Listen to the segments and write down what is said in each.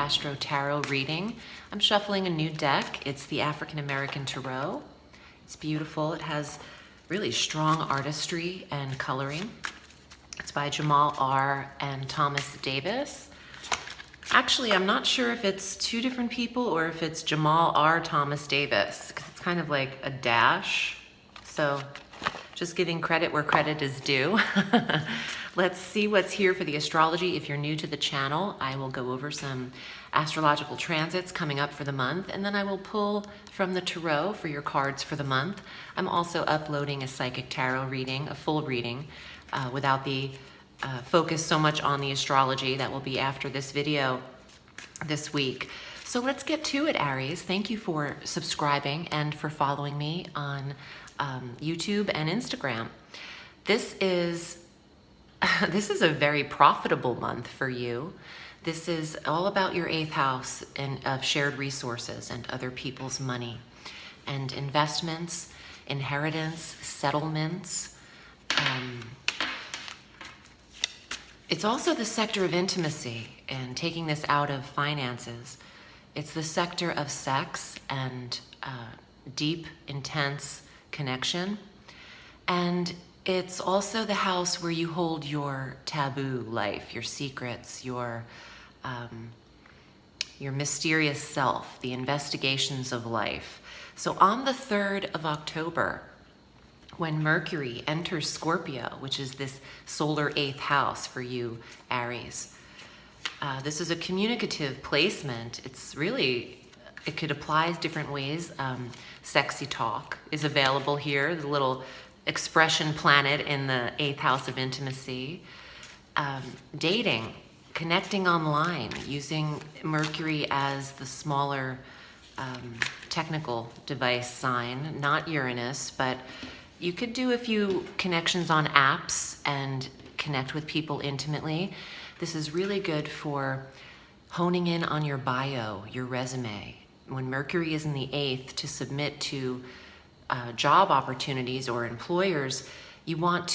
Astro Tarot reading. I'm shuffling a new deck. It's the African American Tarot. It's beautiful. It has really strong artistry and coloring. It's by Jamal R. and Thomas Davis. Actually, I'm not sure if it's two different people or if it's Jamal R. Thomas Davis, because it's kind of like a dash. So just giving credit where credit is due. Let's see what's here for the astrology. If you're new to the channel, I will go over some astrological transits coming up for the month, and then I will pull from the tarot for your cards for the month. I'm also uploading a psychic tarot reading, a full reading, without the focus so much on the astrology. That will be after this video this week. So let's get to it, Aries. Thank you for subscribing and for following me on YouTube and Instagram. This is a very profitable month for you. This is all about your 8th house and of shared resources and other people's money and investments, inheritance, settlements. It's also the sector of intimacy and taking this out of finances. It's the sector of sex and deep, intense connection. And it's also the house where you hold your taboo life, your secrets, your mysterious self, the investigations of life. So on the 3rd of October, when Mercury enters Scorpio, which is this solar 8th house for you, Aries, this is a communicative placement. It's really, it could apply different ways. Sexy talk is available here, the little expression planet in the 8th house of intimacy. Dating, connecting online, using Mercury as the smaller technical device sign, not Uranus, but you could do a few connections on apps and connect with people intimately. This is really good for honing in on your bio, your resume. When Mercury is in the 8th, to submit to job opportunities or employers, you want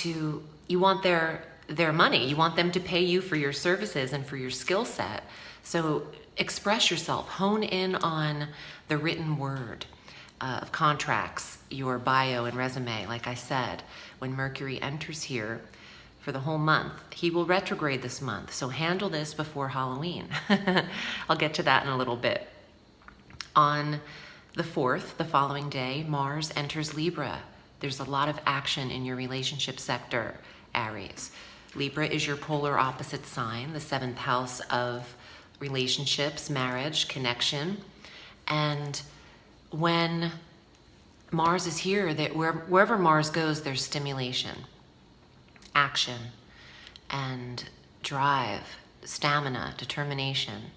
their money. You want them to pay you for your services and for your skill set. So express yourself, hone in on the written word of contracts, your bio and resume. Like I said, when Mercury enters here for the whole month, he will retrograde this month. So handle this before Halloween. I'll get to that in a little bit. On the 4th, the following day, Mars enters Libra. There's a lot of action in your relationship sector, Aries. Libra is your polar opposite sign, the 7th house of relationships, marriage, connection. And when Mars is here, wherever Mars goes, there's stimulation, action, and drive, stamina, determination.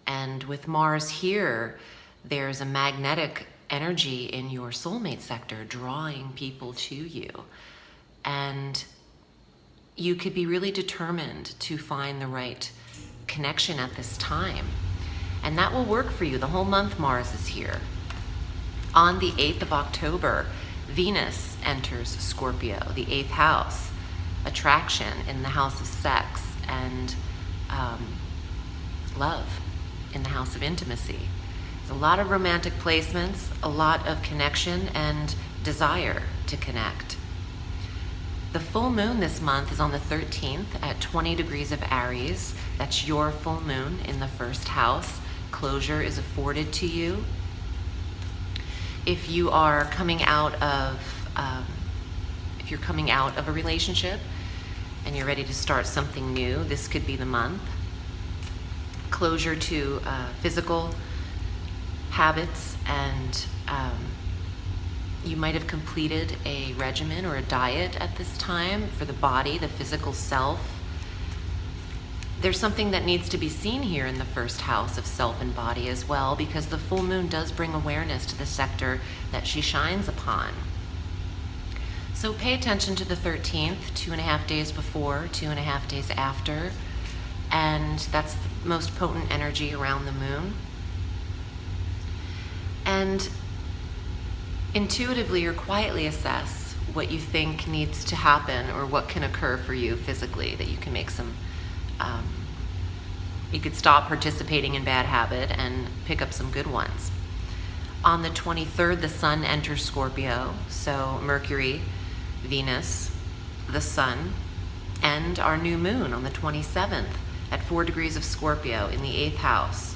And with Mars here, there's a magnetic energy in your soulmate sector drawing people to you. And you could be really determined to find the right connection at this time. And that will work for you. The whole month Mars is here. On the 8th of October, Venus enters Scorpio, the 8th house. Attraction in the house of sex and love in the house of intimacy. There's a lot of romantic placements, a lot of connection and desire to connect. The full moon this month is on the 13th at 20 degrees of Aries. That's your full moon in the 1st house. Closure is afforded to you. If you are coming out of, a relationship and you're ready to start something new, this could be the month. Closure to physical habits, and you might have completed a regimen or a diet at this time for the body, the physical self. There's something that needs to be seen here in the 1st house of self and body as well, because the full moon does bring awareness to the sector that she shines upon. So pay attention to the 13th, 2.5 days before, 2.5 days after, and that's the most potent energy around the moon. And intuitively or quietly assess what you think needs to happen or what can occur for you physically, that you can make some You could stop participating in bad habit and pick up some good ones. On the 23rd, the sun enters Scorpio. So Mercury, Venus, the sun, and our new moon on the 27th at 4 degrees of Scorpio in the 8th house.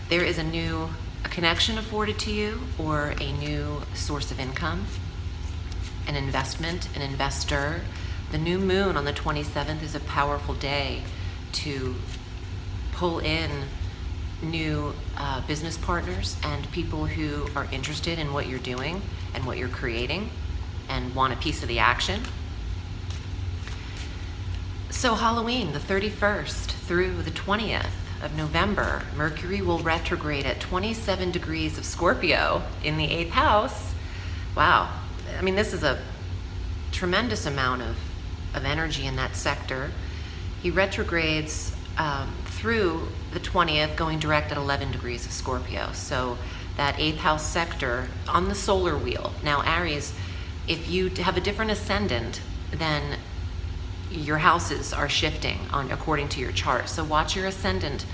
There is a connection afforded to you, or a new source of income, an investment, an investor. The new moon on the 27th is a powerful day to pull in new business partners and people who are interested in what you're doing and what you're creating and want a piece of the action. So Halloween, the 31st through the 20th of November, Mercury will retrograde at 27 degrees of Scorpio in the 8th house. Wow. I mean, this is a tremendous amount of energy in that sector. He retrogrades through the 20th, going direct at 11 degrees of Scorpio. So that 8th house sector on the solar wheel. Now, Aries, if you have a different ascendant, then your houses are shifting according to your chart. So watch your ascendant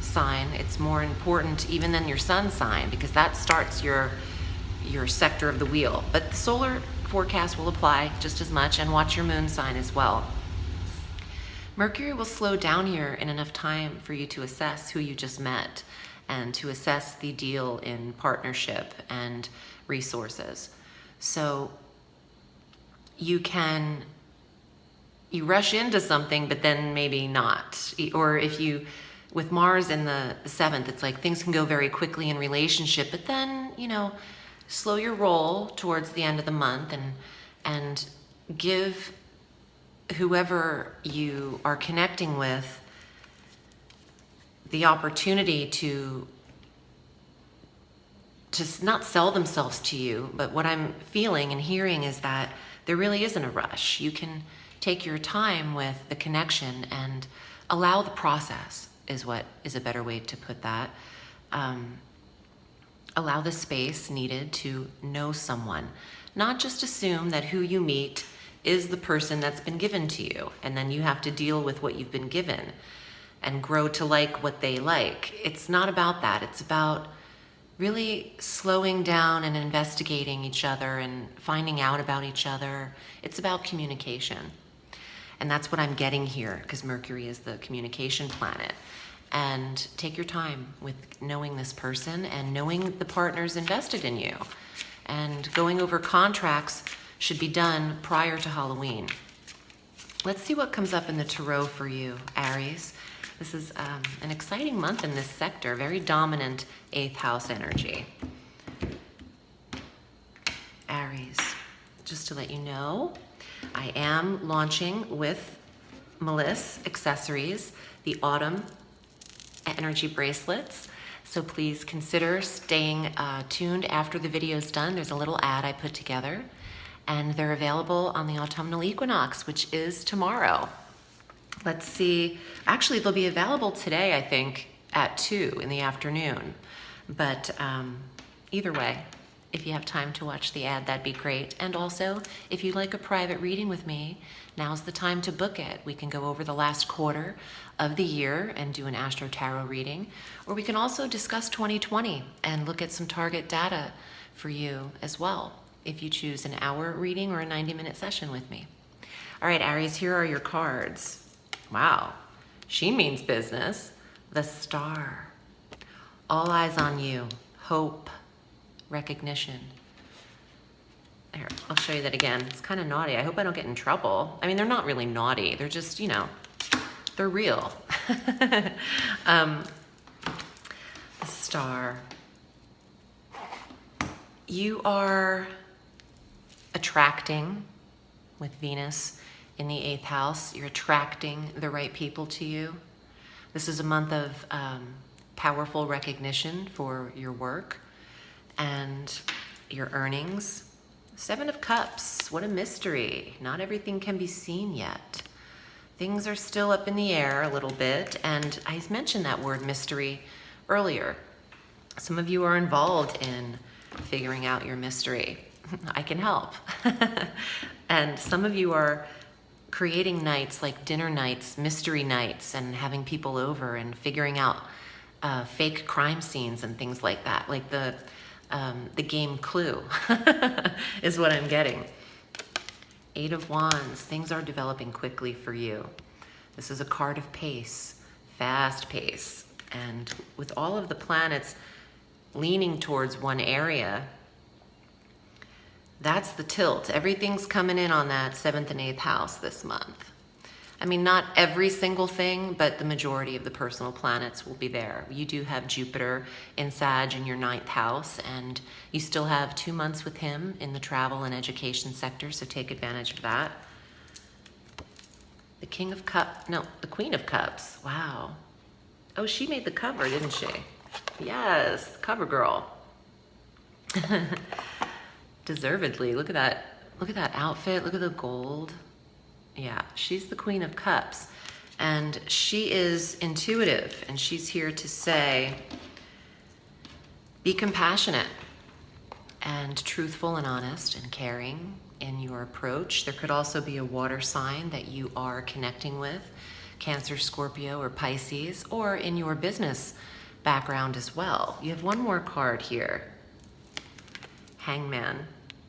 sign. It's more important even than your sun sign, because that starts your sector of the wheel. But the solar forecast will apply just as much, and watch your moon sign as well. Mercury will slow down here in enough time for you to assess who you just met and to assess the deal in partnership and resources. So you rush into something, but then maybe not. Or if you, with Mars in the 7th, it's like things can go very quickly in relationship, but then, slow your roll towards the end of the month and give whoever you are connecting with the opportunity to just not sell themselves to you. But what I'm feeling and hearing is that there really isn't a rush. You can take your time with the connection and allow the process, is a better way to put that. Allow the space needed to know someone. Not just assume that who you meet is the person that's been given to you, and then you have to deal with what you've been given and grow to like what they like. It's not about that. It's about really slowing down and investigating each other and finding out about each other. It's about communication. And that's what I'm getting here, because Mercury is the communication planet. And take your time with knowing this person and knowing the partners invested in you. And going over contracts should be done prior to Halloween. Let's see what comes up in the tarot for you, Aries. This is an exciting month in this sector, very dominant 8th house energy. Aries, just to let you know, I am launching with Melissa Accessories the Autumn Energy Bracelets. So please consider staying tuned after the video is done. There's a little ad I put together, and they're available on the autumnal equinox, which is tomorrow. Let's see. Actually, they'll be available today, I think, at 2 in the afternoon. But either way, if you have time to watch the ad, that'd be great. And also, if you'd like a private reading with me, now's the time to book it. We can go over the last quarter of the year and do an Astro Tarot reading. Or we can also discuss 2020 and look at some target data for you as well, if you choose an hour reading or a 90-minute session with me. All right, Aries, here are your cards. Wow, she means business. The Star. All eyes on you. Hope. Recognition. Here, I'll show you that again. It's kind of naughty. I hope I don't get in trouble. I mean, they're not really naughty. They're just, they're real. The Star. You are attracting with Venus in the 8th house. You're attracting the right people to you. This is a month of powerful recognition for your work and your earnings. 7 of Cups, what a mystery. Not everything can be seen yet. Things are still up in the air a little bit, and I mentioned that word mystery earlier. Some of you are involved in figuring out your mystery. I can help. And some of you are creating nights like dinner nights, mystery nights, and having people over and figuring out fake crime scenes and things like that. Like the game Clue is what I'm getting. 8 of Wands, things are developing quickly for you. This is a card of pace, fast pace. And with all of the planets leaning towards one area, that's the tilt. Everything's coming in on that 7th and 8th house this month. I mean, not every single thing, but the majority of the personal planets will be there. You do have Jupiter in Sag in your 9th house, and you still have 2 months with him in the travel and education sector, so take advantage of that. The Queen of Cups, wow. Oh, she made the cover, didn't she? Yes, cover girl. Deservedly, look at that outfit, look at the gold. Yeah, she's the Queen of Cups, and she is intuitive, and she's here to say, be compassionate and truthful and honest and caring in your approach. There could also be a water sign that you are connecting with, Cancer, Scorpio, or Pisces, or in your business background as well. You have one more card here. Hangman.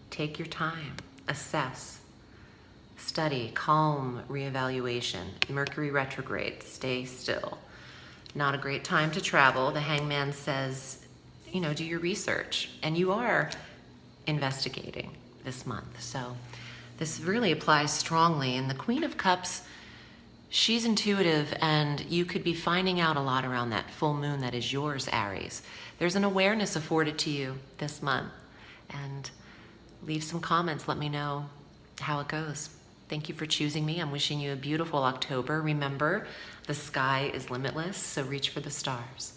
Take your time, assess. Study, calm, reevaluation. Mercury retrograde, stay still. Not a great time to travel. The Hangman says, you know, do your research. And you are investigating this month. So this really applies strongly. And the Queen of Cups, she's intuitive, and you could be finding out a lot around that full moon that is yours, Aries. There's an awareness afforded to you this month. And leave some comments. Let me know how it goes. Thank you for choosing me. I'm wishing you a beautiful October. Remember, the sky is limitless, so reach for the stars.